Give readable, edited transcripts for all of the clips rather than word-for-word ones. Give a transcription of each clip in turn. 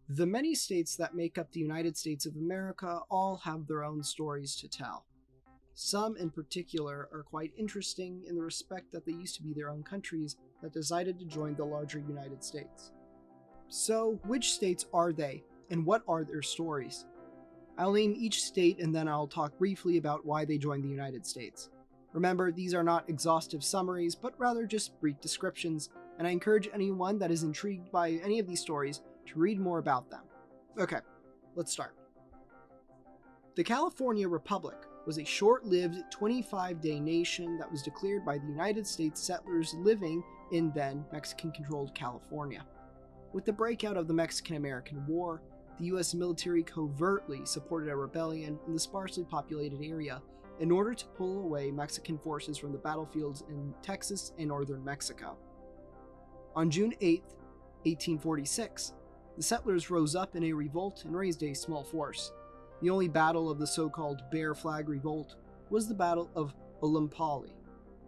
The many states that make up the United States of America all have their own stories to tell. Some in particular are quite interesting in the respect that they used to be their own countries that decided to join the larger United States. So, which states are they, and what are their stories? I'll name each state and then I'll talk briefly about why they joined the United States. Remember, these are not exhaustive summaries, but rather just brief descriptions, and I encourage anyone that is intrigued by any of these stories to read more about them. Okay, let's start. The California Republic was a short-lived 25-day nation that was declared by the United States settlers living in then Mexican-controlled California. With the breakout of the Mexican-American War, the U.S. military covertly supported a rebellion in the sparsely populated area in order to pull away Mexican forces from the battlefields in Texas and northern Mexico. On June 8, 1846, the settlers rose up in a revolt and raised a small force. The only battle of the so-called Bear Flag Revolt was the Battle of Olympali,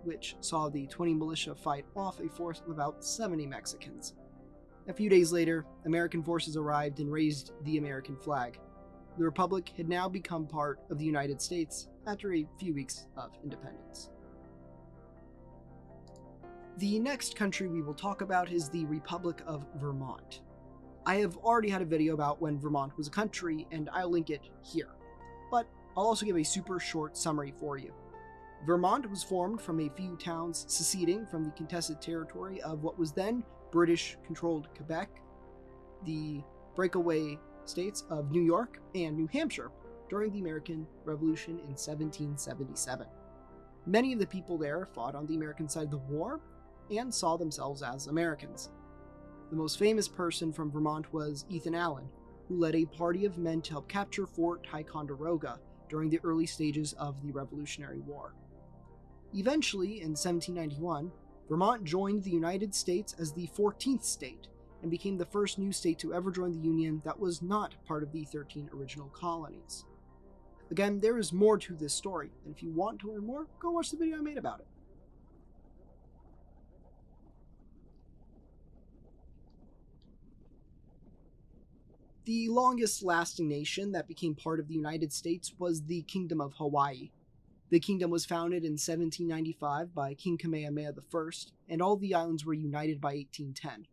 which saw the 20 militia fight off a force of about 70 Mexicans. A few days later, American forces arrived and raised the American flag. The Republic had now become part of the United States after a few weeks of independence. The next country we will talk about is the Republic of Vermont. I have already had a video about when Vermont was a country, and I'll link it here, but I'll also give a super short summary for you. Vermont was formed from a few towns seceding from the contested territory of what was then British-controlled Quebec, the breakaway states of New York and New Hampshire during the American Revolution in 1777. Many of the people there fought on the American side of the war and saw themselves as Americans. The most famous person from Vermont was Ethan Allen, who led a party of men to help capture Fort Ticonderoga during the early stages of the Revolutionary War. Eventually, in 1791, Vermont joined the United States as the 14th state and became the first new state to ever join the Union that was not part of the 13 original colonies. Again, there is more to this story, and if you want to learn more, go watch the video I made about it. The longest lasting nation that became part of the United States was the Kingdom of Hawaii. The kingdom was founded in 1795 by King Kamehameha I, and all the islands were united by 1810.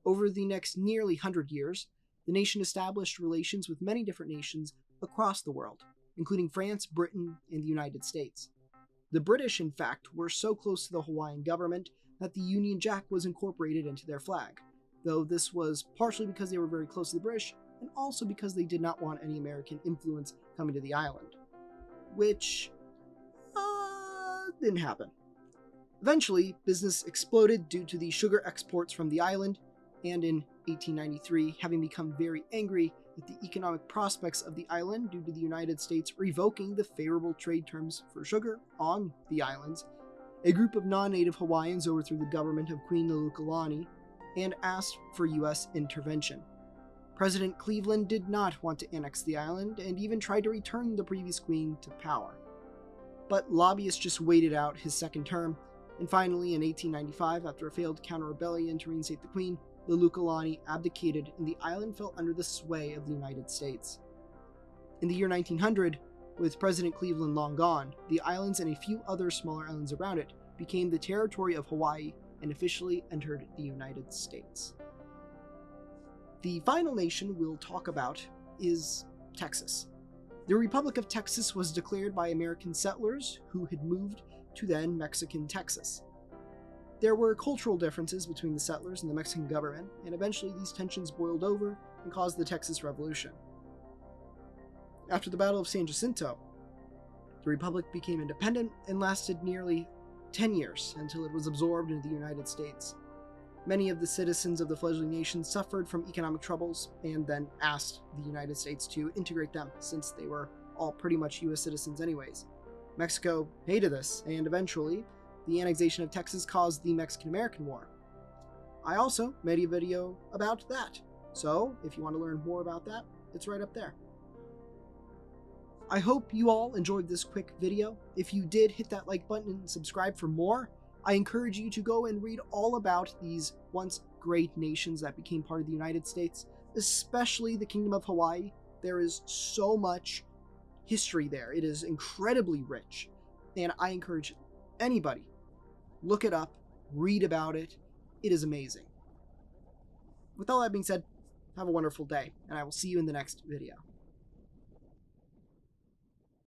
Over the next nearly 100 years, the nation established relations with many different nations across the world, including France, Britain, and the United States. The British, in fact, were so close to the Hawaiian government that the Union Jack was incorporated into their flag, though this was partially because they were very close to the British, and also because they did not want any American influence coming to the island. Which didn't happen. Eventually, business exploded due to the sugar exports from the island, and in 1893, having become very angry at the economic prospects of the island due to the United States revoking the favorable trade terms for sugar on the islands, a group of non-native Hawaiians overthrew the government of Queen Lulukalani and asked for U.S. intervention. President Cleveland did not want to annex the island and even tried to return the previous queen to power. But lobbyists just waited out his second term, and finally in 1895, after a failed counter-rebellion to reinstate the queen, Lulukalani abdicated and the island fell under the sway of the United States. In the year 1900, with President Cleveland long gone, the islands and a few other smaller islands around it became the territory of Hawaii and officially entered the United States. The final nation we'll talk about is Texas. The Republic of Texas was declared by American settlers who had moved to then Mexican Texas. There were cultural differences between the settlers and the Mexican government, and eventually these tensions boiled over and caused the Texas Revolution. After the Battle of San Jacinto, the Republic became independent and lasted nearly 10 years until it was absorbed into the United States. Many of the citizens of the fledgling nation suffered from economic troubles and then asked the United States to integrate them, since they were all pretty much US citizens anyways. Mexico hated this, and eventually, the annexation of Texas caused the Mexican-American War. I also made a video about that, so if you want to learn more about that, it's right up there. I hope you all enjoyed this quick video. If you did, hit that like button and subscribe for more. I encourage you to go and read all about these once great nations that became part of the United States. especially the Kingdom of Hawaii. There is so much history there. It is incredibly rich, and I encourage anybody, look it up, read about it. It is amazing. With all that being said, have a wonderful day, and I will see you in the next video.